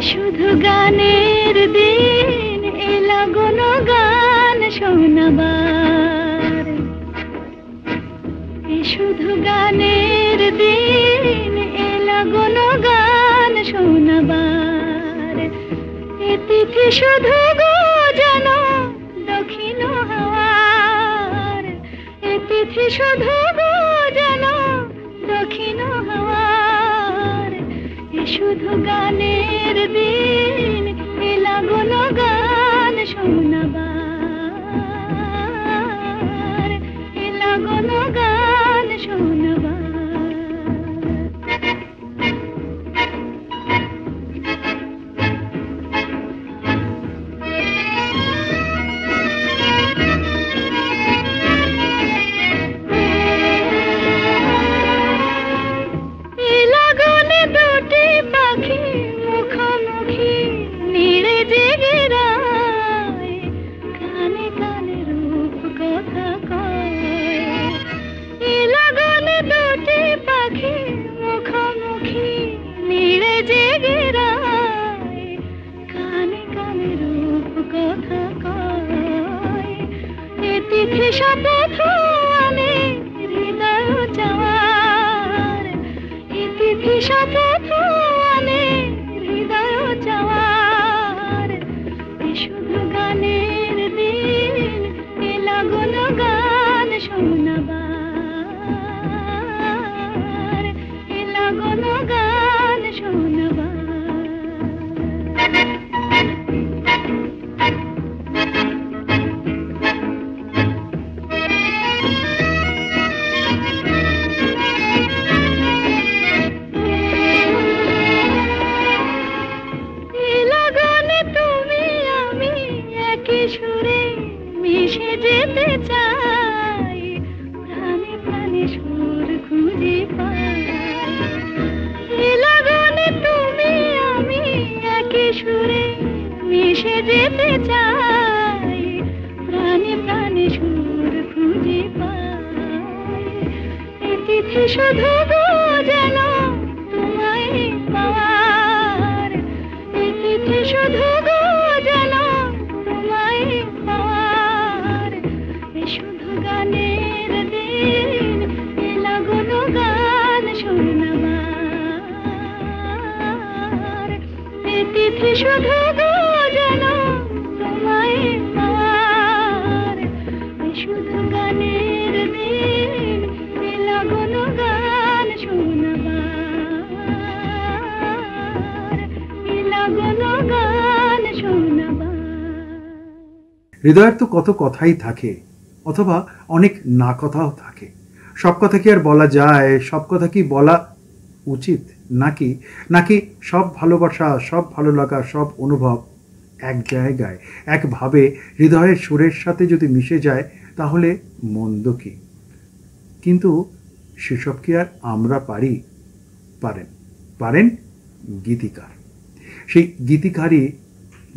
শুধু গানের দিন এলা গুণ গান শোনাবার, শুধু গানের দিন এলা গুণ গান শোনাবার। এ তিথি শুধু গো যেন দক্ষিণ হাওয়ার, এ তিথি শুধু গো যেন দক্ষিণ হাওয়ার। শুধু গানের দিন এলা গুণ গান শোনাবার, এলা গুণ গান শোনাবার। শপথ আনে হৃদয় চাওয়ার, তিথি শপথ আনে হৃদয় চাওয়ার। শুধু গানের দিন এলা গুণ গান শোনাবার, এলা গুণ গান শোনাবার। সুরে মিশে যেতে চাই, প্রাণে প্রাণে সুর খুঁজে পাই। লগনে তুমি আমি একই সুরে মিশে যেতে চাই, প্রাণে প্রাণে সুর খুঁজে পাই। এ তিথি শুধু গো যেন তোমায় পাওয়ার, এ তিথি শুধু গো যেন পাওয়ার। শুধু গানের দিন এলা গুণ গান শোনাবার, এ তিথি শুধু গো যেন তোমায় পাওয়ার। শুধু গানের দিন এলা গুণ গান শোনাবার, এলা গুণ গান শোনাবার। হৃদয়ের তো কত কথাই থাকে, অথবা অনেক না কথাও থাকে। সব কথা কি আর বলা যায়? সব কথা কি বলা উচিত? নাকি নাকি সব ভালোবাসা, সব ভালো লাগা, সব অনুভব এক জায়গায় একভাবে হৃদয়ের সুরের সাথে যদি মিশে যায় তাহলে মন্দ কি? কিন্তু সেসব কি আর আমরা পারি? পারেন পারেন গীতিকার। সেই গীতিকারই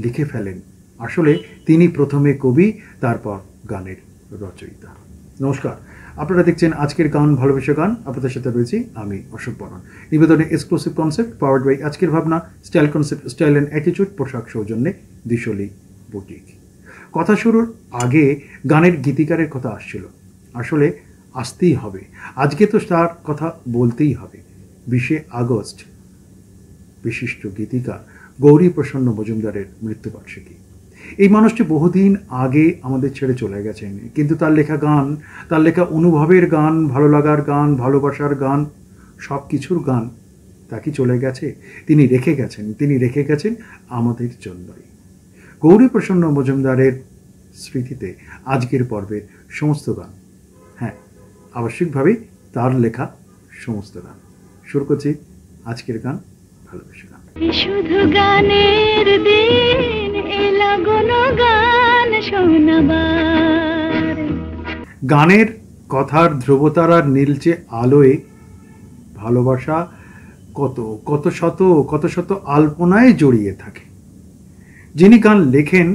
লিখে ফেলেন। আসলে তিনি প্রথমে কবি, তারপর গানের রচয়িতা। নমস্কার, আপনারা দেখছেন আজকের গান ভালোবেসে গান। আপনাদের সাথে রয়েছি আমি অশোক বর্মন। নিবেদনে এক্সক্লুসিভ কনসেপ্ট পাওয়ার্ড বাই আজকের ভাবনা, style concept, style and attitude, পোশাক সৌজন্যে দিশলি বুটিক। কথা শুরুর আগে গানের গীতিকারের কথা আসছিল। আসলে আসতেই হবে, আজকে তো তার কথা বলতেই হবে। 20 আগস্ট বিশিষ্ট গীতিকার গৌরী প্রসন্ন মজুমদারের মৃত্যুবার্ষিকী। এই মানুষটি বহুদিন আগে আমাদের ছেড়ে চলে গেছেন, কিন্তু তার লেখা গান, তার লেখা অনুভবের গান, ভালো লাগার গান, ভালোবাসার গান, সব কিছুর গান তা কি চলে গেছে? তিনি রেখে গেছেন, তিনি রেখে গেছেন আমাদের জন্যই। গৌরী প্রসন্ন মজুমদারের স্মৃতিতে আজকের পর্বের সমস্ত গান আবশ্যিকভাবেই তার লেখা সমস্ত গান। শুরু করছি আজকের গান, ভালোবেসে গান। শুধু গানের দিন এলা কোনো গান শোনাবার। গানের কথার ধ্রুবতারার নীলচে আলোয় ভালোবাসা কত কত শত কত শত আলপনায় জড়িয়ে থাকে। যিনি গান লেখেন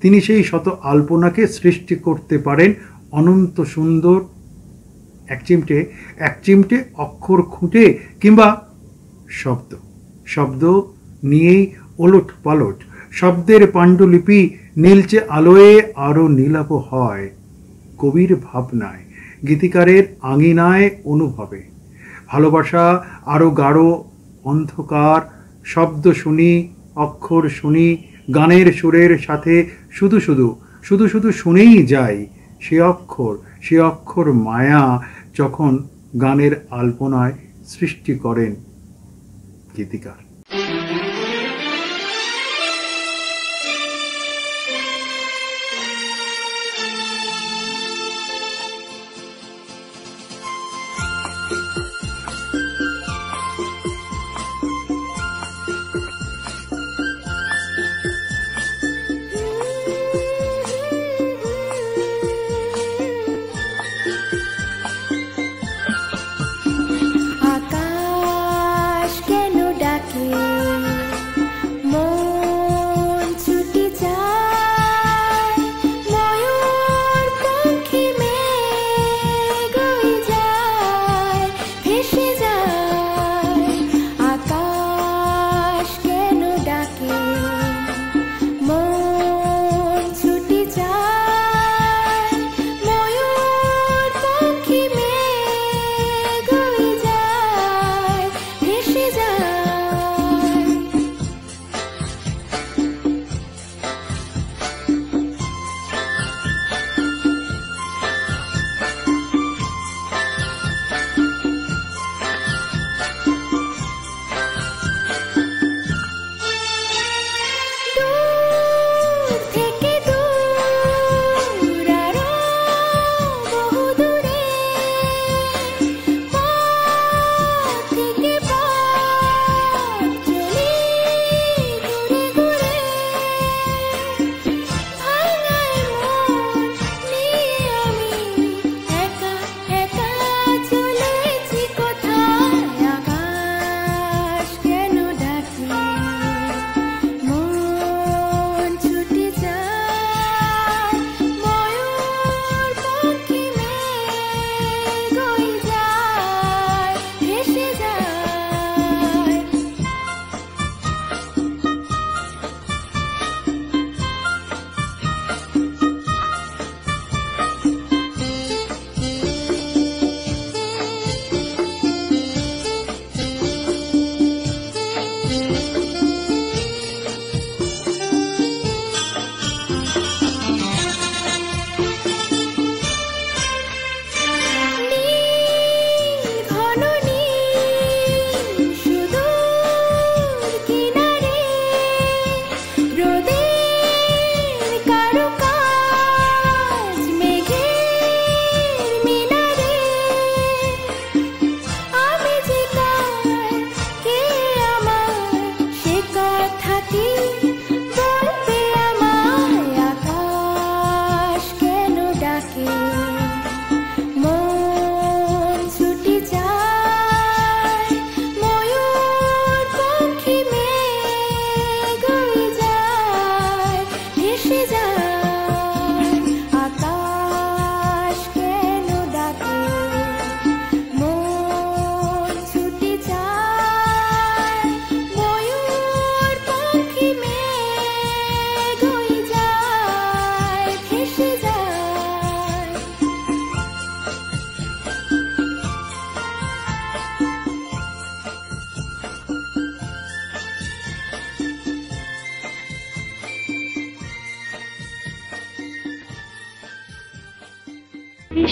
তিনি সেই শত আলপনাকে সৃষ্টি করতে পারেন অনন্ত সুন্দর এক চিমটে অক্ষর খুঁটে কিংবা শব্দ নিয়েই ওলট পালট শব্দের পাণ্ডুলিপি নীলচে আলোয় আরো নীলাভ হয় কবির ভাবনায়, গীতিকারের আঙিনায়, অনুভবে। ভালোবাসা আরো গাঢ় অন্ধকার, শব্দ শুনি, অক্ষর শুনি, গানের সুরের সাথে শুধু শুধু শুনেই যাই। সে অক্ষর মায়া যখন গানের আলপনায় সৃষ্টি করেন গীতিকার।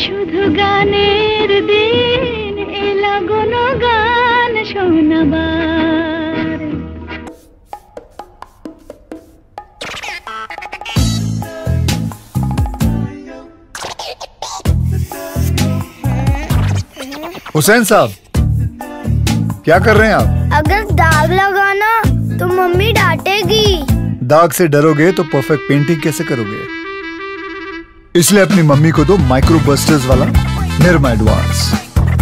শুধু গানের দিন এলা কোনো গান শোনাবার। हुसैन साहब, क्या कर रहे हैं आप? अगर दाग लगाना तो मम्मी डांटेगी। दाग से डरोगे तो परफेक्ट पेंटिंग कैसे करोगे? इसलिए अपनी मम्मी को दो माइक्रो बस्टर्स वाला निरमा एडवांस,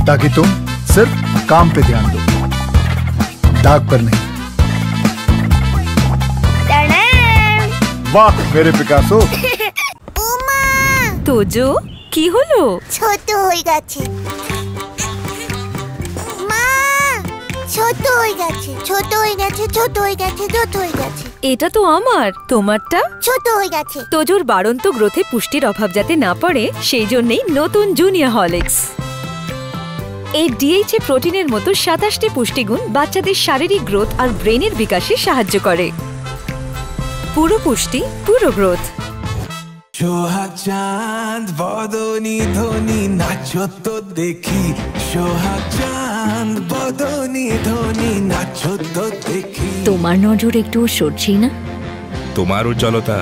ताकि तुम सिर्फ काम पे ध्यान दो, दाग पर नहीं। वाह मेरे पिकासो। তোজো কি হলো? ছোট হয়ে গেছে মা, ছোট হয়ে গেছে, ছোট হয়ে গেছে, ছোট হয়ে গেছে, ছোট হয়ে গেছে। এটা তো আমার, তোমারটা ছোট হয়ে গেছে। তোজোর বাড়ন্ত গ্রোথে পুষ্টির অভাব যাতে না পড়ে সেই জন্যই নতুন জুনিয়র হরলিক্স। এই ডিএইচএ প্রোটিনের মতো 27টি পুষ্টিগুণ বাচ্চাদের শারীরিক গ্রোথ আর ব্রেনের বিকাশে সাহায্য করে। পুরো পুষ্টি, পুরো গ্রোথ। সোহাগ চাঁদ বদনি ধ্বনি নাচো তো দেখি, সোহাগ চাঁদ বদনি ধ্বনি নাচো তো দেখি। তোমার নজর একটু সরছেই না? তোমার উজ্জ্বলতা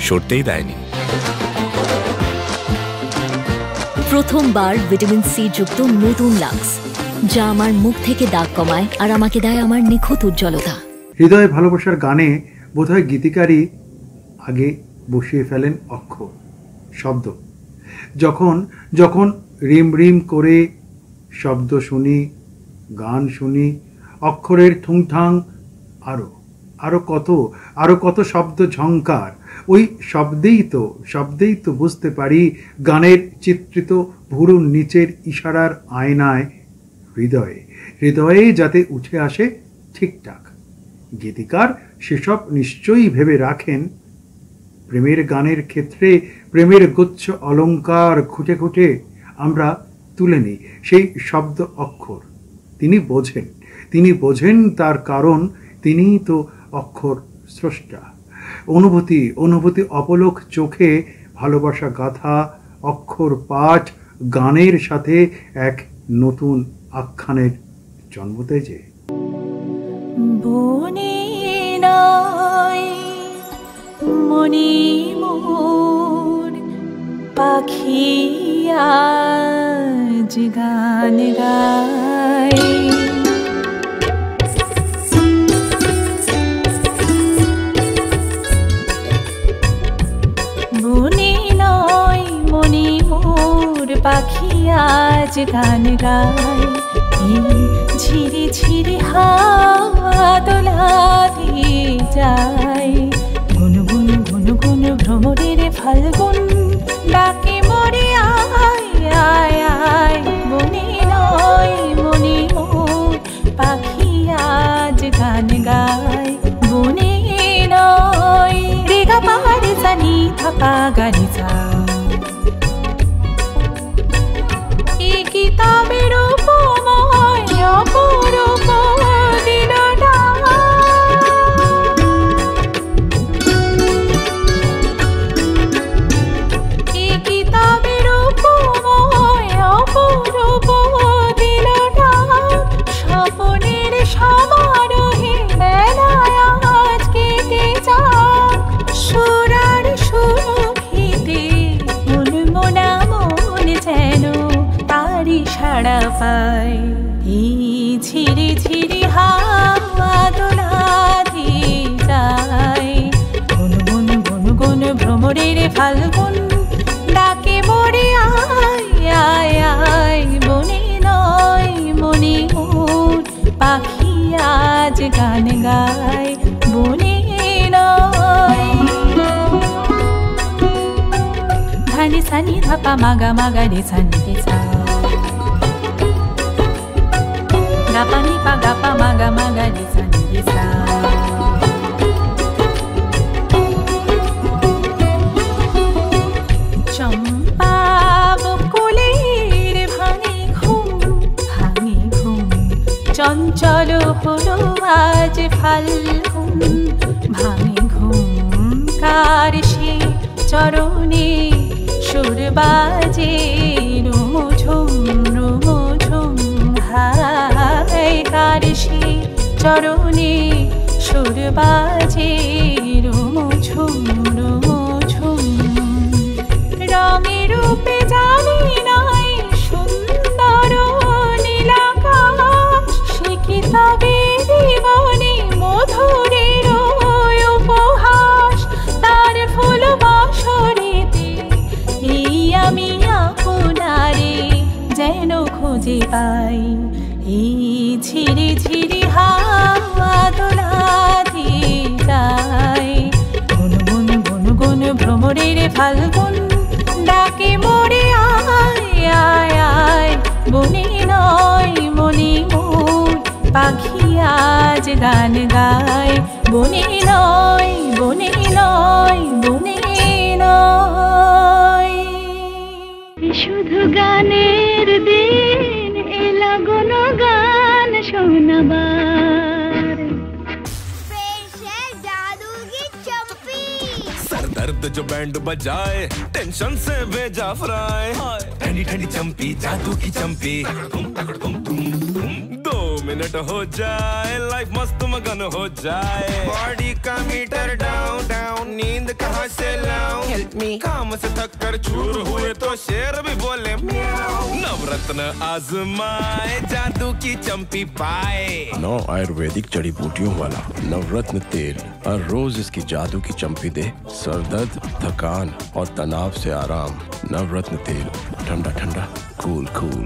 সরতেই দেয়নি। প্রথমবার ভিটামিন সি যুক্ত নতুন লাক্স, যা আমার মুখ থেকে দাগ কমায় আর আমাকে দেয় আমার নিখুঁত উজ্জ্বলতা। হৃদয় ভালোবাসার গানে বোধহয় গীতিকারী আগে বসিয়ে ফেলেন অক্ষর, শব্দ। যখন যখন রিম রিম করে শব্দ শুনি, গান শুনি, অক্ষরের ঠুংঠাং, আরো কত শব্দ ঝংকার, ওই শব্দেই তো বুঝতে পারি গানের চিত্রিত ভুরুর নিচের ইশারার আয়নায় হৃদয়ে যাতে উঠে আসে ঠিকঠাক। গীতিকার সেসব নিশ্চয়ই ভেবে রাখেন। প্রেমের গানের ক্ষেত্রে প্রেমের গুচ্ছ অলঙ্কার খুঁটে খুঁটে আমরা তুলে নিই সেই শব্দ অক্ষর। তিনি বোঝেন তার কারণ তিনিই তো অক্ষর স্রষ্টা। অনুভূতি অপলক চোখে ভালোবাসা গাথা, অক্ষর পাঠ গানের সাথে এক নতুন আখ্যানের জন্ম দেয়। যে বনে নয় মনি মোর পাখি আজ গান গায়, বনে নয় মনি মোর পাখি আজ গান গায়, ঝিরি ঝিরি হাওয়া দোলা দিয়ে যায়, গুনগুন গুনগুন ভ্রমরের ফাল্গুন ডাকে মরে আয় আয় আয়, বনে নয় মনি মোর পাখি আজ গান গায়, বনে নয়। রেগা পাহাড়ে জানি থাপা গানি যা এই কিতাবের উপময় অপরূপ দিনটা, এই কিতাবের উপময় অপরূপ দিনটা, স্বপনের সমারোহে বেলায় আজ কেটে যাক, সুরার সুরভিতে মনমনা মন যেন তারি সাড়া পায়, এই ঝিরি ঝিরি হাওয়া দোলা দিয়ে যায়, গুনগুন গুনগুন ভ্রমরের ফাল্গুন ডাকে মরে আয় আয় আয়, বনে নয় মনি মোর পাখি আজ গান গায়, বনে নয়। ধানি সানি ধাপা মাগা মাগা রে সানি রে সা, গাপা নি পা গাপা মাগা মাগা রে সানি রে সা, চম্পা বকুলের ভাঙে ঘুম চঞ্চল হলো আজ ফাল্গুন, ভাঙে ঘুম কার সে চরণে সুর বাজে রুমঝুম হায়, কার সে চরণে সুর বাজে রুমঝুম রঙে রূপে জানি নাই সুন্দর খুঁজে পাই। এই ঝিরি ঝিরি হাওয়া দোলাতে যায়, গুনগুন গুনগুন ভ্রমরের ফাল্গুন ডাকে মোরে আয় আয় আয়। বনে নয় মনে মোর পাখি আজ গান গায়, বনে নয় বনে নয় বনে নয়। শুধু গানের দিন এলা গুন গান শোনাবার। जादू की चंपी सर दर्द जो बैंड बजाए टेंशन से भेजा फ्राई। ठंडी ठंडी चंपी जादू की चंपी, 2 मिनट हो जाए लाइफ मस्त मगन हो जाए। बॉडी का मीटर डाउन डाउन, नींद कहाँ से लाऊं? Help me. काम से थक कर चूर हुए तो शेर भी बोले म्याऊं। नवरत्न आजमाए जादू की चंपी पाए। 9 आयुर्वेदिक जड़ी बूटियों वाला नवरत्न तेल हर रोज इसकी जादू की चंपी दे सर दर्द, थकान और तनाव से आराम। नवरत्न तेल, ठंडा ठंडा, कूल कूल।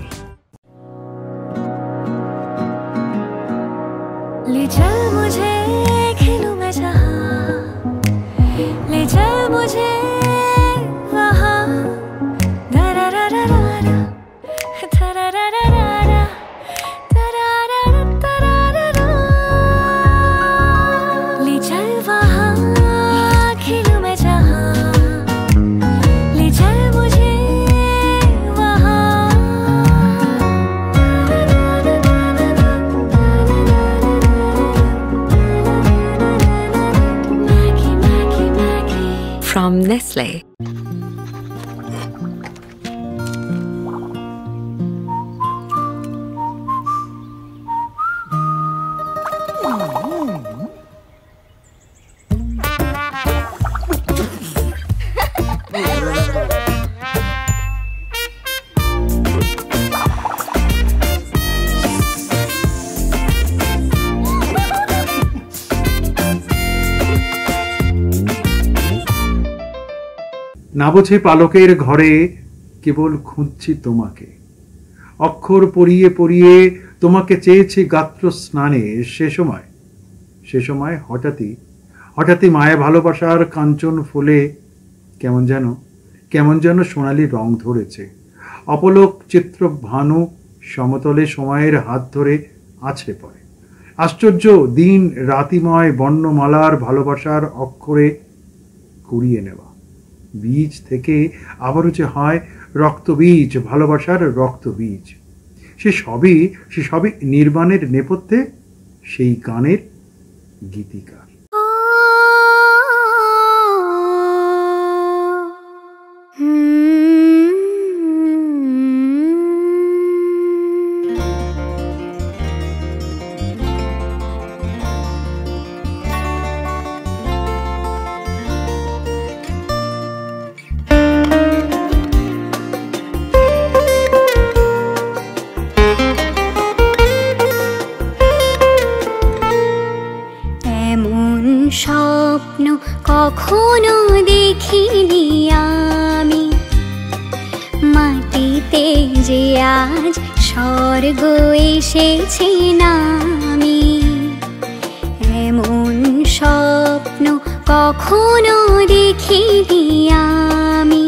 ले चल मुझे खेलूं मैं जहाँ, ले चल मुझे वहाँ। दरारारारा, तरारारारा, तरारारारा। ले चल वहाँ खेलूं मैं जहाँ, ले चल मुझे वहाँ। From Nestle. না বোঝে পালকের ঘরে কেবল খুঁজছি তোমাকে, অক্ষর পড়িয়ে পড়িয়ে তোমাকে চেয়েছি গাত্র স্নানে। সে সময় হঠাৎই মায়া ভালোবাসার কাঞ্চন ফুলে কেমন যেন সোনালি রং ধরেছে। অপলোক চিত্র ভানু সমতলে সময়ের হাত ধরে আছড়ে পড়ে। আশ্চর্য দিন রাতিময় বর্ণমালার ভালোবাসার অক্ষরে কুড়িয়ে নেওয়া। বীজ থেকে আবারও যে হয় রক্তবীজ, ভালোবাসার রক্তবীজ। সে সবই নির্বাণের নেপথ্যে সেই গানের গীতিকার। স্বপ্ন কখনো দেখিনি আমি, মাটিতে যে আজ স্বর্গ এসেছে নামি। এমন স্বপ্ন কখনো দেখিনি আমি,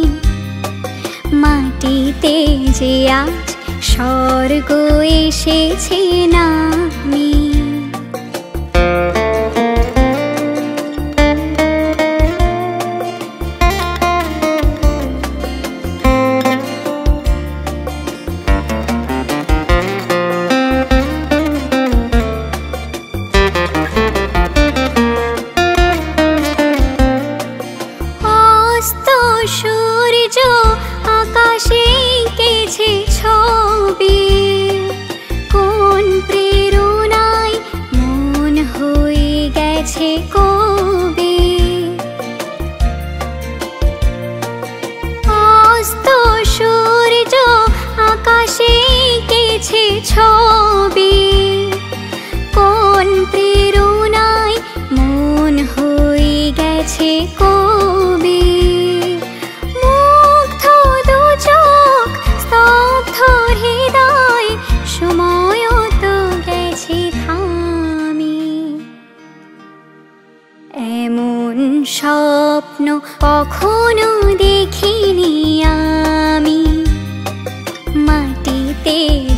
মাটিতে যে আজ স্বর্গ এসেছে নামি। সূর্য আকাশে এঁকেছে ছবি, কোন প্রেরণায়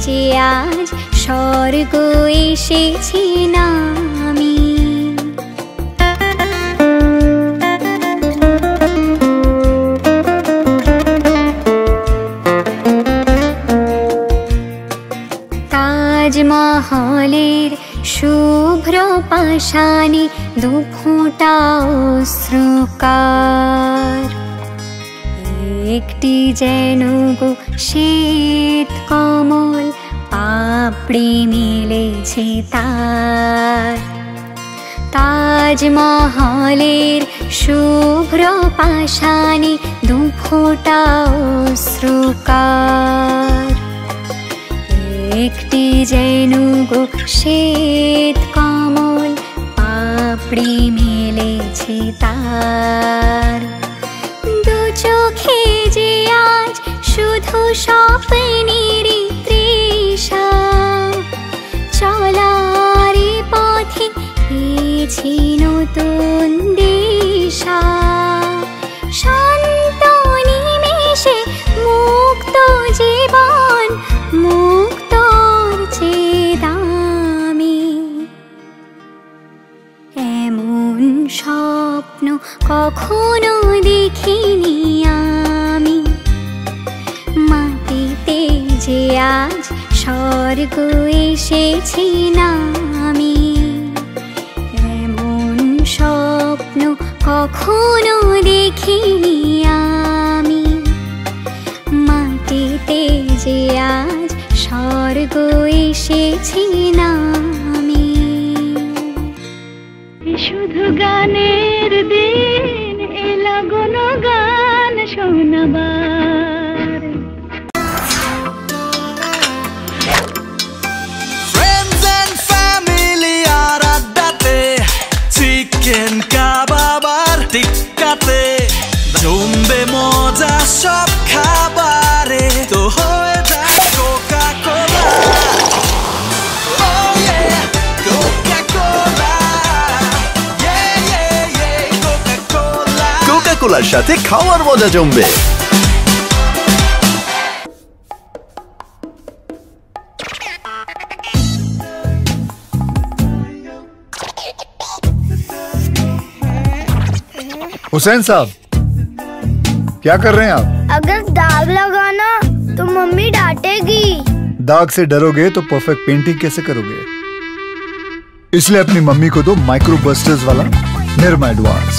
যে আজ স্বর্গ এসেছি নামি। তাজমহলের শুভ্র পাষাণে দুফোঁটা অশ্রুকার, একটি যেন গো শ্বেত কমল পাপড়ি মিলেছে তার। তাজমহলের শুভ্র পাষাণে দুফোঁটা অশ্রুকার, একটি যেন গো শ্বেত কমল পাপড়ি মিলেছে তার। দু চোখে যে আজ শুধু স্বপ্নের তৃষা, চলার পথে পেয়েছি নতুন দিশা। শান্ত নিমেষে মুক্ত জীবন, মুক্তর চেয়ে দামি। এমন স্বপ্ন কখনো দেখিনি আমি, মাটিতে যে আজ স্বর্গ এসেছি নামি। এমন স্বপ্ন কখনো দেখিনি আমি, মাটিতে যে আজ স্বর্গ এসেছি নামি। শুধু গানের দিন এলো কোনো গান শোনাবার। Friends and family আর আড্ডাতে, চিকেন কাবাব আর টিক্কাতে, জমবে মজা সব খাবারে, তো হয়ে যায় Coca Cola. Oh yeah, Coca Cola, yeah yeah yeah, Coca Cola. Coca কোলার সাথে খাওয়ার মজা জমবে। हुसैन साहब, क्या कर रहे हैं आप? अगर दाग लगाना तो मम्मी डांटेगी। दाग से डरोगे तो परफेक्ट पेंटिंग कैसे करोगे? इसलिए अपनी मम्मी को दो माइक्रो बस्टर्स वाला निर्मा एडवांस,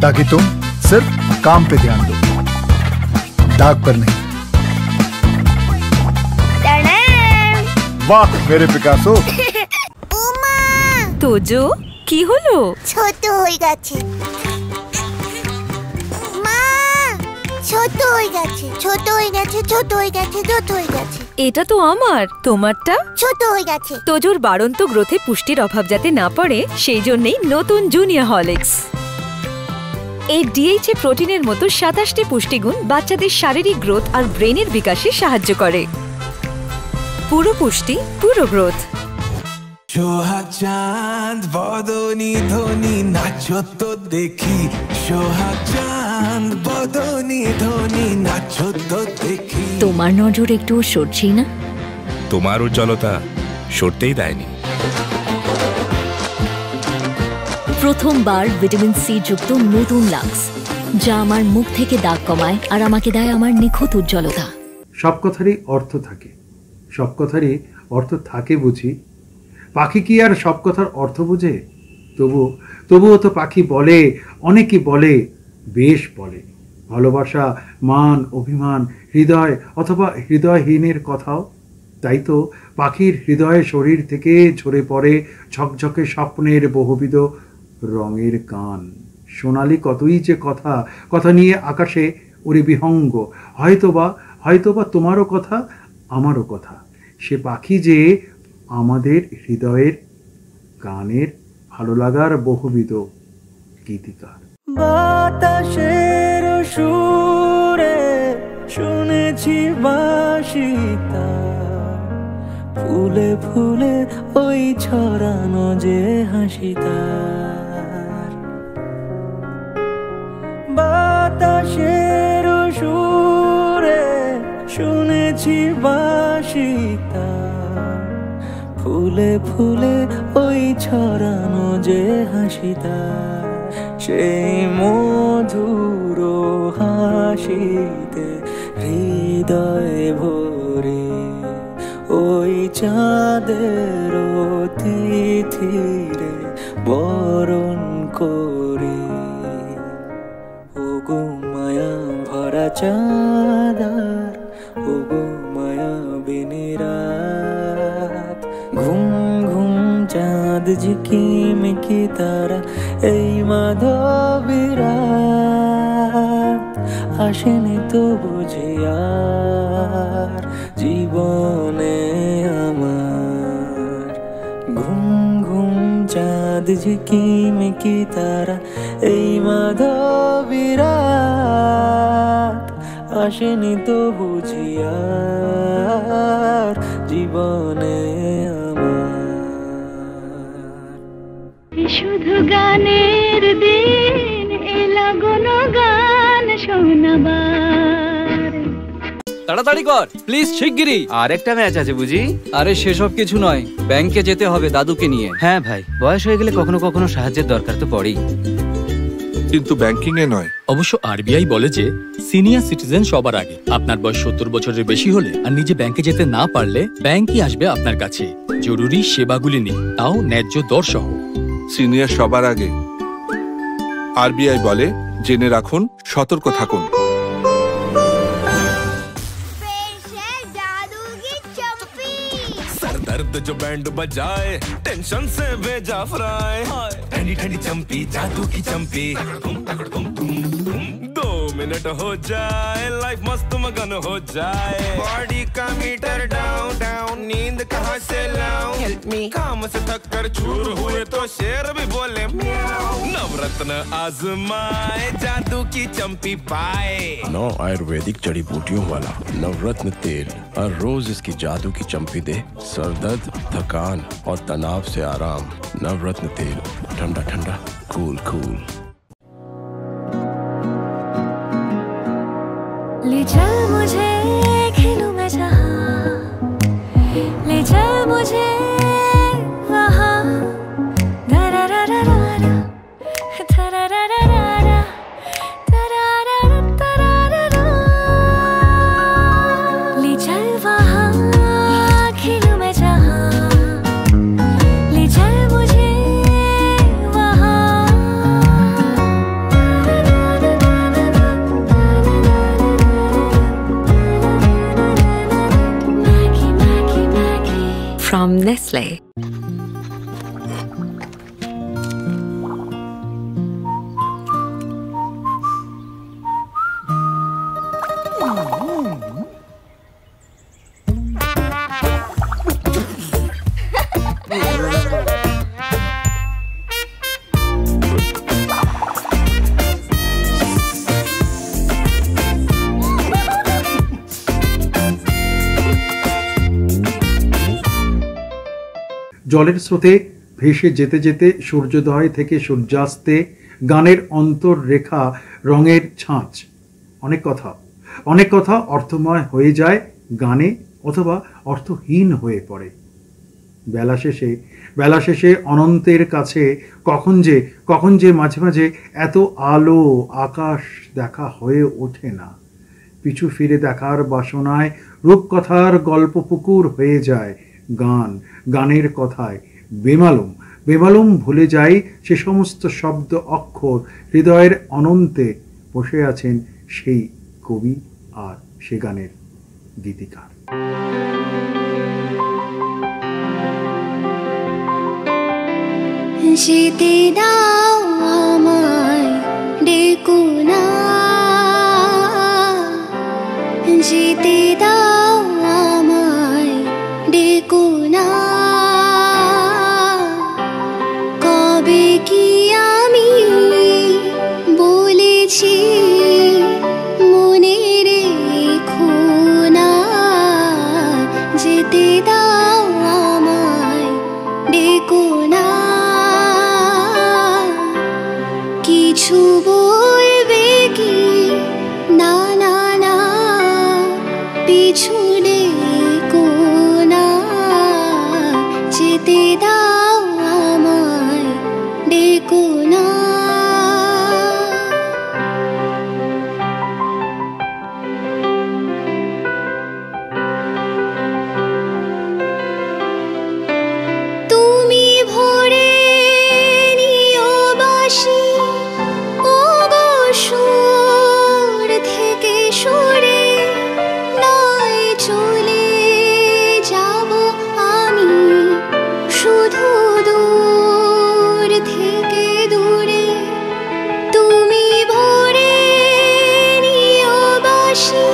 ताकि तुम सिर्फ काम पे ध्यान दो, दाग पर नहीं। वाह मेरे पिकासो। তোজো, কি হলো? ছোট হয়ে গেছে মা, ছোট হয়ে গেছে, ছোট হয়ে গেছে, ছোট হয়ে গেছে, ছোট হয়ে গেছে। এটা তো আমার, তোমারটা ছোট হয়ে গেছে। তোজোর বাড়ন্ত গ্রোথে পুষ্টির অভাব যাতে না পড়ে সেই জন্যই নতুন জুনিয়র হরলিক্স। এই ডিএইচএ প্রোটিনের মতো 27টি পুষ্টিগুণ বাচ্চাদের শারীরিক গ্রোথ আর ব্রেনের বিকাশে সাহায্য করে। পুরো পুষ্টি, পুরো গ্রোথ। সোহাগ চাঁদ বদনি ধ্বনি নাচো তো দেখি, সোহাগ চাঁদ বদনি ধ্বনি নাচো তো দেখি। তোমার নজর একটু সরছেই না? তোমার উজ্জ্বলতা সরতেই দেয়নি। প্রথমবার ভিটামিন সি যুক্ত নতুন লাক্স, যা আমার মুখ থেকে দাগ কমায় আর আমাকে দেয় আমার নিখুঁত উজ্জ্বলতা। সব কথারই অর্থ থাকে, সব কথারই অর্থ থাকে বুঝি। পাখি কি আর সব কথার অর্থ বুঝে? তবুও তো পাখি বলে, অনেকেই বলে, বেশ বলে। ভালোবাসা, মান, অভিমান, হৃদয় অথবা হৃদয়হীনের কথাও। তাই তো পাখির হৃদয়ে শরীর থেকে ঝরে পড়ে ঝকঝকে স্বপ্নের বহুবিধ রঙের গান। সোনালি কতই যে কথা, কথা নিয়ে আকাশে ওরে বিহঙ্গ। হয়তোবা তোমারও কথা, আমারও কথা। সে পাখি যে আমাদের হৃদয়ের গানের ভালো লাগার বহুবিধ গীতিকার। বাতাসের সুরে শুনেছি বাঁশিটা, ফুলে ফুলে ওই ছড়ানো যে হাসিটা। বাতাসের সুরে শুনে শুনেছি বাসিতা ফুলে ফুলে ওই ছড়ানো যে হাসিতা সেই মধুর হাসিতে হৃদয় ভরে ওই চাঁদের তিথিরে বরণ করে ওগো মায়া ভরা চাঁদার ওগো মায়া বিনিরাত ঘুম ঘুম চাঁদ ঝিকিমিকি তারা এই মাধবীরাত আসেনি তো বুঝি আর জীবনে আমার ঘুম ঘুম চাঁদ ঝিকিমিকি তারা এই মাধবীরাত আসেনি তো বুঝি আর জীবনে শুধু গানের দিন এলা কোনো গান শোনাবার। তাড়াতাড়ি কর প্লিজ, শিগগিরই। আর একটা ম্যাচ আছে বুঝি? আরে সেসব কিছু নয়, ব্যাংকে যেতে হবে দাদুকে নিয়ে। হ্যাঁ ভাই, বয়স হয়ে গেলে কখনো কখনো সাহায্যের দরকার তো পড়েই, কিন্তু ব্যাংকিং এ নয়। অবশ্য আরবিআই বলে যে সিনিয়র সিটিজেন সবার আগে। আপনার বয়স 70 বছরের বেশি হলে আর নিজে ব্যাংকে যেতে না পারলে ব্যাংকই আসবে আপনার কাছে জরুরি সেবাগুলি নিয়ে, তাও ন্যায্য দর সহ। সিনিয়র সবার আগে। আরবিআই বলে জেনে রাখুন, সতর্ক থাকুন। सर दर्द जो बैंड बजाए टेंशन से भेजा फ्राई ठंडी ठंडी चंपी जादू की चंपी 2 मिनट हो जाए लाइफ मस्त मगन हो जाए बॉडी का मीटर डाउन डाउन नींद कहाँ से लाऊं हेल्प मी काम से थक कर चूर हुए तो शेर भी बोले म्याऊं नवरत्न आजमाए जादू की चंपी पाए 9 आयुर्वेदिक जड़ी बूटियों वाला नवरत्न तेल हर रोज इसकी जादू की चंपी दे सर दर्द थकान और तनाव से आराम नवरत्न तेल ठंडा ठंडा कूल कूल ले चल मुझे खेलूं मैं जहां ले चल मुझे वहां दरारारारा तरारारारा तरारारारा ले चल वहां खेलूं मैं जहां ले चल मुझे वहां From Nestle. জলের স্রোতে ভেসে যেতে যেতে সূর্যোদয় থেকে সূর্যাস্তে গানের অন্তররেখা রঙের ছাঁচ। অনেক কথা অর্থময় হয়ে যায় গানে অথবা অর্থহীন হয়ে পড়ে। বেলা শেষে অনন্তের কাছে কখন যে মাঝে মাঝে এত আলো আকাশ দেখা হয়ে ওঠে না। পিছু ফিরে দেখার বাসনায় রূপকথার গল্প পুকুর হয়ে যায় গানের কথায় বেমালুম ভুলে যাই সে সমস্ত শব্দ অক্ষর। হৃদয়ের অনন্তে বসে আছেন সেই কবি আর সে গানের গীতিকার। যেতে দাও আমায় ডেকো না যেতে দাও আমায় ডেকো না কবে কি আমি বলেছি মনে রেখো না যেতে দাও আমায় ডেকো না কিছু বলবে কি না না না পিছু ডেকো না, যেতে দাও আমায়, ডেকো না। তুমি ভরে নিও বাঁশি, ও গো সুর থেকে সরে, নয় চলে যাব আমি শুধু দূর থেকে দূরে। তুমি ভরে নিও বাঁশি,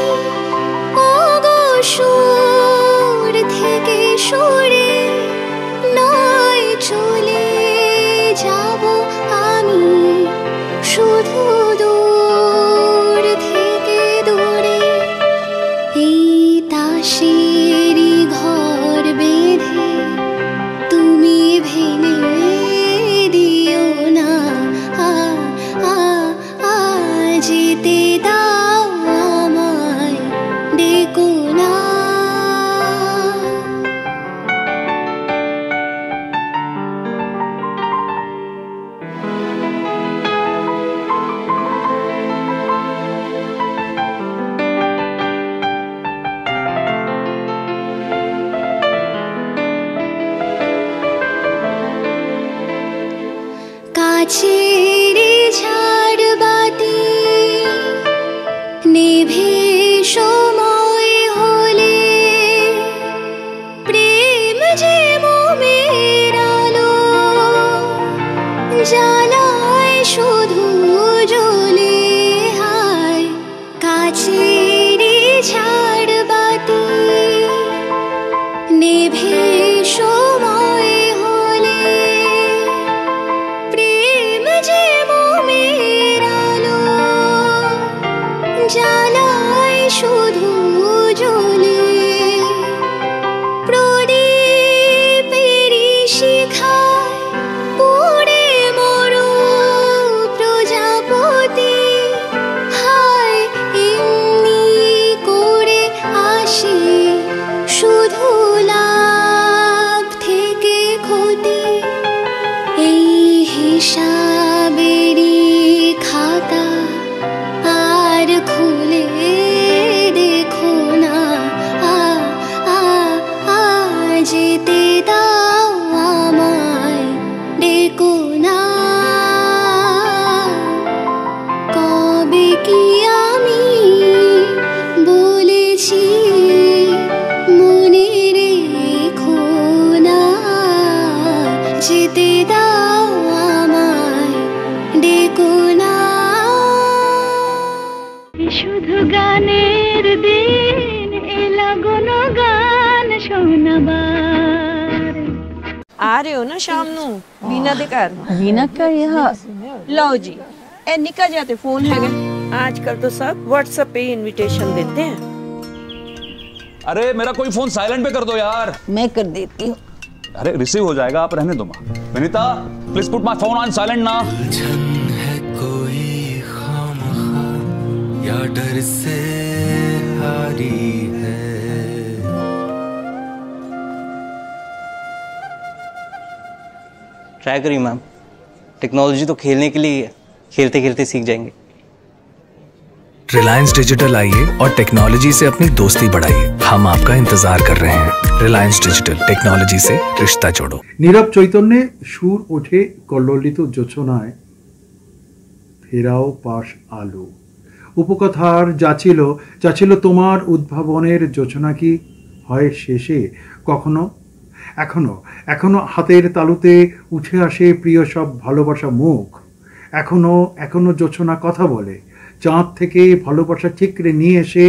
ও গো সুর থেকে সরে, নয় চলে যাব আমি শুধু দূর থেকে দূরে। এই তাসেরই ঘর বেঁধে তুমি ভেঙে দিও না, যেতে দাও আমায়, ডেকো না। কাছের ঝাড়বাতি নেভে সময় হলে, প্রেম যে মোমের আলো জ্বালায় শুধু জ্বলে। হায় কাছের ঝাড়বাতি নেভে সময় হলে, প্রেম যে মোমের আলো জ্বালায় শুধু জ্বলে। প্রদীপেরই শিখায় পুড়ে মরু প্রজাপতি, হায় এমনি করে আসে শুধু লাভ থেকে ক্ষতি। এই হিসাবেরই খাতা আর খুলে দেখো না, যেতে দাও আমায়, ডেকো না। কবে কি আমি বলেছি মনে রেখো না, যেতে দাও আমায়, ডেকো না। শুধু গানের দিন এলা কোনো গান শোনাবার। आ रहे हो ना शाम नू बीना दे घर? बीना का यहाँ लो जी, ए निकल जाते फोन है आजकल तो सब व्हाट्सएप पे इनविटेशन देते हैं। अरे मेरा कोई फोन साइलेंट पे कर दो यार। मैं कर देती हूँ। अरे रिसीव हो जाएगा, आप रहने दो माँ। Vinita please put my phone on silent ना। है कोई खामखा या डर से हारी है। ट्राई करिए मैम, टेक्नोलॉजी तो खेलने के लिए है, खेलते खेलते सीख जाएंगे। रिलायंस डिजिटल आइए और टेक्नोलॉजी से अपनी दोस्ती बढ़ाइए। हम आपका इंतजार कर रहे हैं। रिलायंस डिजिटल, टेक्नोलॉजी से रिश्ता जोड़ो। নীরব চৈতন্যে সুর ওঠে কল্লোলিত জোছনায়, ফেরাও পাশ আলো। উপকথার যাচিল তোমার উদ্ভাবনের জোছনা কি হয় শেষে কখনো? এখনো হাতের তালুতে উঠে আসে প্রিয় সব ভালোবাসা মুখ। এখনো জোছনা কথা বলে, চাঁদ থেকে ভালোবাসা ঠিকরে নিয়ে এসে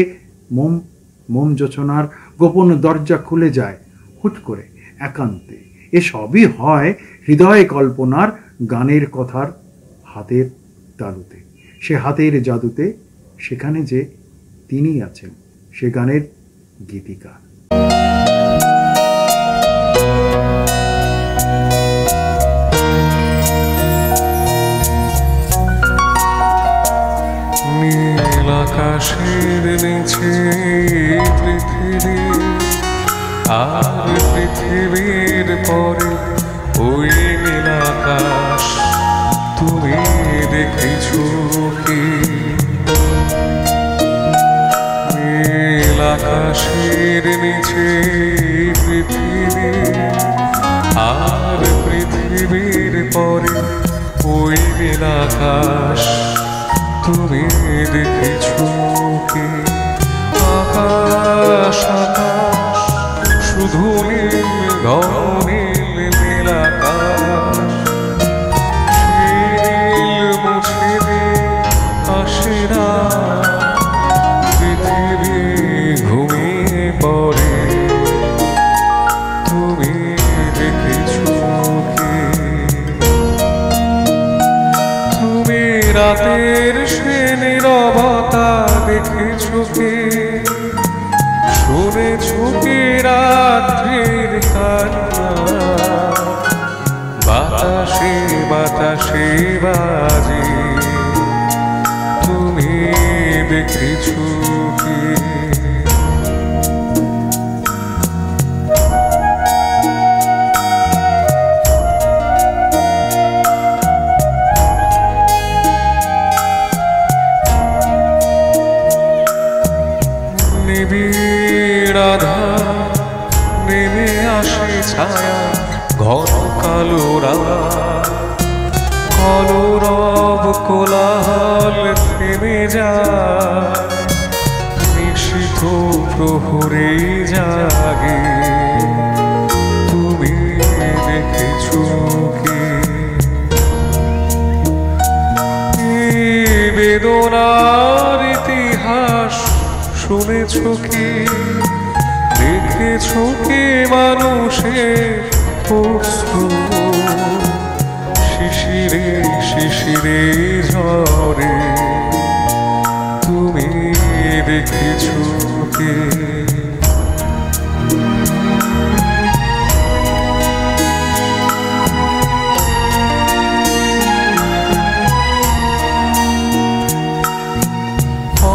মোম জোছনার গোপন দরজা খুলে যায় হুট করে একান্তে। এসবই হয় হৃদয় কল্পনার গানের কথার হাতের তালুতে। সে হাতের জাদুতে সেখানে যে তিনি আছেন, সে গানের গীতিকার। নীল আকাশের নিচে পৃথিবী আর পৃথিবীর পরে ওই নীল আকাশ তুমি দেখেছো কি? নীল আকাশের নিচে পৃথিবী, আর পৃথিবীর পরে ওই নীল আকাশ তুমি দেখেছো কি? আকাশ আকাশ শুধু নীল নীল নীল আকাশ, নীল মুছে দিয়ে আসে না, পৃথিবী ঘুমিয়ে পড়ে তুমি দেখেছো কি? তুমি রাতের সে নীরবতা দেখেছো কি? শুনেছো কি রাত্রির কান্না? বাতাসে বাতাসে বাজে তুমি দেখেছো কি? নেমে আসে ছায়া ঘন কালো রাত, কলরব কোলাহল থেমে যায়, নিশিত প্রহরে জাগে তুমি দেখেছো কি? বেদনার ইতিহাস শুনেছো কি? দেখেছো কি মানুষের অশ্রু শিশিরে শিশিরে ঝরে তুমি দেখেছো কি?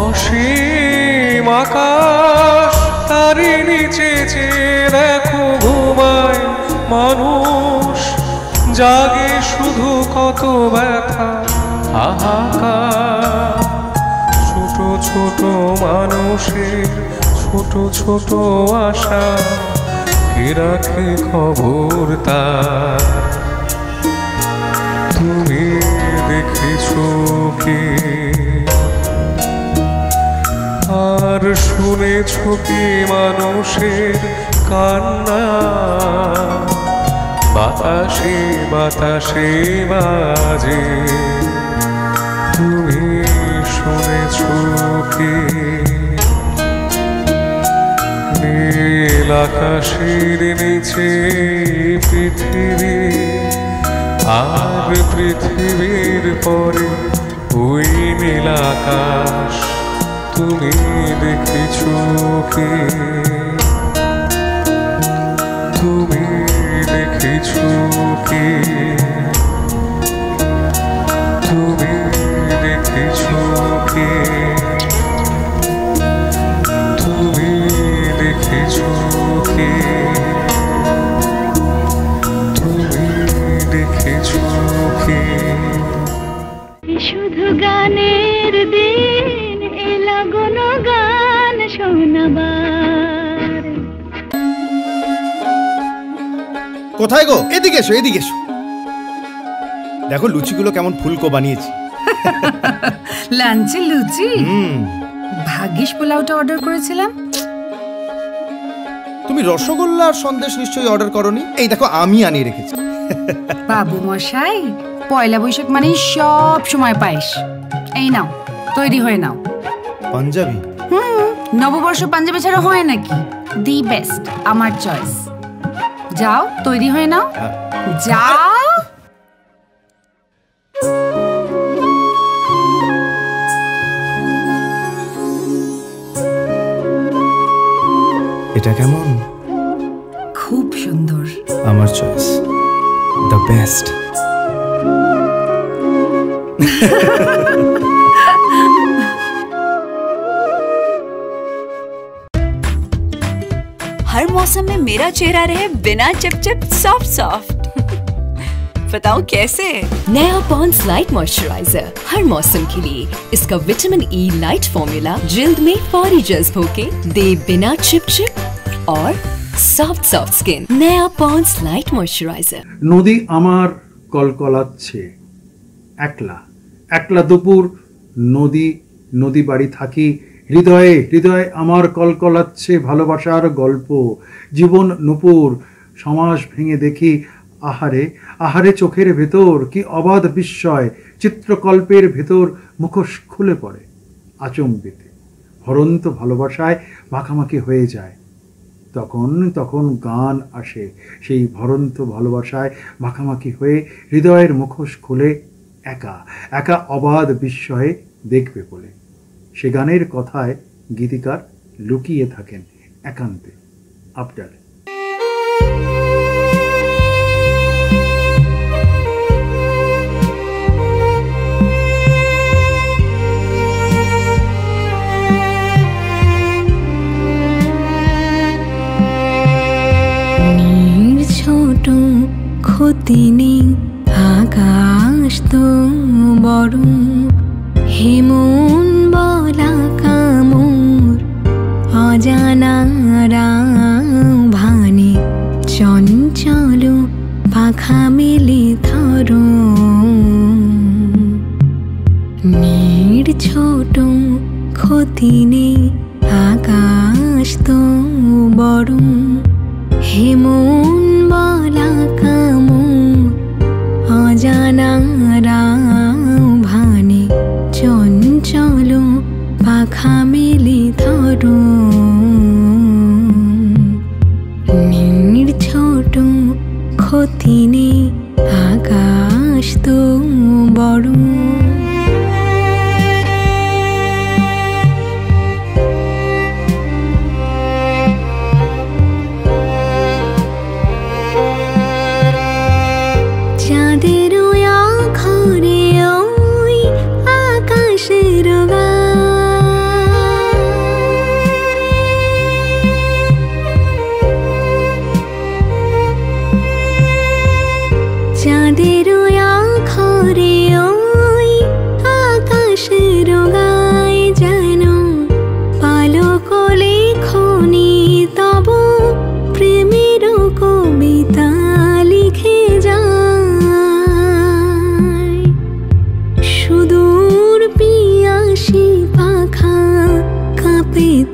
অসীম আকাশ তারি নিচে চেয়ে দেখো ঘুমায় মানুষ, জাগে শুধু কত ব্যথা হাহাকার। ছোট ছোট মানুষের ছোট ছোট আশা, কে রাখে খবর তার তুমি দেখেছো কি? আর শুনেছো কি মানুষের কান্না? বাতাসে বাতাসে বাজে তুমি শুনেছো কি? নীল আকাশের নিচে পৃথিবী, আর পৃথিবীর পরে ওই নীল আকাশ তুমি দেখেছো কি? তুমি দেখেছো কি? তুমি দেখেছো কি? তুমি দেখেছো কি? তুমি দেখেছো কি? শুধু গানের দিন এলা কোনো গান শোনাবার। কোথায় গো? এদিকে এসো, এদিকে এসো। দেখো লুচিগুলো কেমন ফুলকো বানিয়েছি। লাঞ্চে লুচি? ভাগ্যিস পোলাওটা অর্ডার করেছিলাম। তুমি রসগোল্লা আর সন্দেশ নিশ্চয়ই অর্ডার করনি। এই দেখো আমি আনিয়ে রেখেছি। বাবু মশাই, পয়লা বৈশাখ মানে সব সময় পায়েস। এই নাও, তৈরি হয়ে নাও। পাঞ্জাবি? নববর্ষ পাঞ্জাবি ছাড়া হয় নাকি? দি বেস্ট, আমার চয়েস। যাও, তৈরি হয়ে নাও। যাও। এটা কেমন? খুব সুন্দর। আমার চয়েস, দ্য বেস্ট। हर मौसम में मेरा चेहरा रहे बिना चिपचिप सॉफ्ट सॉफ्ट। बताओ कैसे? नया पॉन्ड्स लाइट मॉइस्चराइजर हर मौसम के लिए। इसका विटामिन ई लाइट फॉर्मूला जिल्द में फौरी जज्ब होके दे बिना चिपचिप और सॉफ्ट सॉफ्ट स्किन। नया पॉन्ड्स लाइट मॉइस्चराइजर। নদী আমার কলকলাচ্ছে একলা একলা দুপুর নদী নদী বাড়ি থাকি হৃদয়ে হৃদয়ে আমার কলকলাচ্ছে ভালোবাসার গল্প জীবন নূপুর সমাস ভেঙে দেখি আহারে আহারে চোখের ভেতর কি অবাধ বিস্ময় চিত্রকল্পের ভেতর মুখোশ খুলে পড়ে আচম্বিতে ভরন্ত ভালোবাসায় মাখামাখি হয়ে যায় তখন তখন গান আসে সেই ভরন্ত ভালোবাসায় মাখামাখি হয়ে হৃদয়ের মুখোশ খুলে একা একা অবাধ বিস্ময়ে দেখবে বলে সে গানের কথায় গীতিকার লুকিয়ে থাকেন একান্তে আবদার। ছোট ক্ষতি নেই আকাশ তো বড় হেমন বলা কামর অজানারা ভানে চঞ্চল পাখা মেলে ধর নীর ছোট ক্ষতি নেই আকাশ তো বড় হেমন বলা কামর অজানারা ভানে চঞ্চল পাখা মেলে ধর নীর ছোট ক্ষতি নেই আকাশ তো বড়।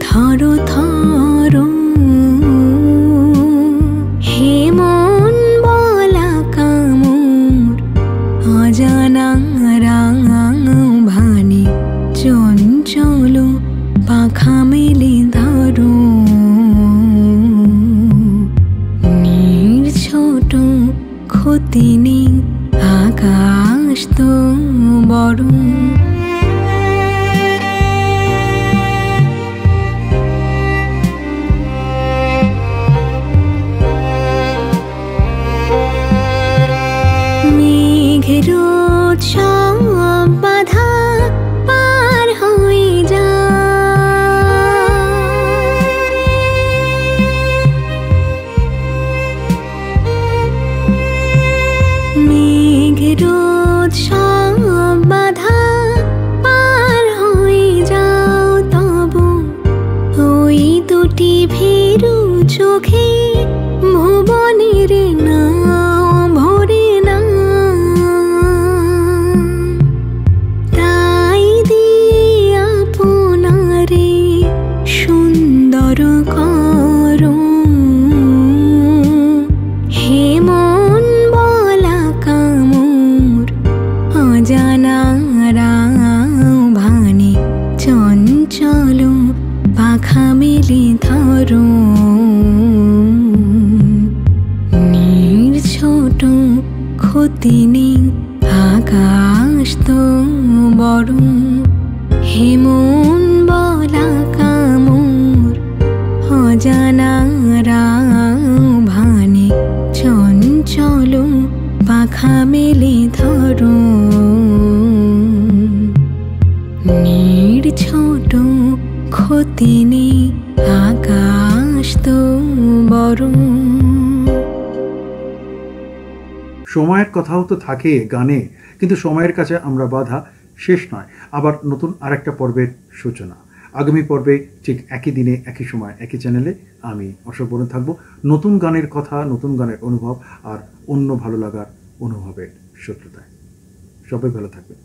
থরো থরো হেমন বলা কামর অজানা রাঙ ভানে চঞ্চল পাখা মেলে ধরো নীর ছোট ক্ষতি নেই আকাশ তো বড়। বাধা পার হয়ে যায় মেঘের সব বাধা পার হয়ে যাও তব ওই দুটি ভীরু চোখে ভুবনের না পাখা মেলে ধরো নীর ছোট ক্ষতি নেই আকাশ তো বড় হেমন বলা কামর অজানা ভানে চঞ্চল পাখা মেলে ধরো নীর ছোট ক্ষতি নেই আকাশ তো বরং সময়ের কথাও তো থাকে গানে, কিন্তু সময়ের কাছে আমরা বাধা। শেষ নয়, আবার নতুন আরেকটা পর্বের সূচনা। আগামী পর্বে ঠিক একই দিনে একই সময় একই চ্যানেলে আমি অশোক বরুণ থাকবো, নতুন গানের কথা, নতুন গানের অনুভব আর অন্য ভালো লাগার অনুভবের সত্যতায়। সবাই ভালো থাকবেন।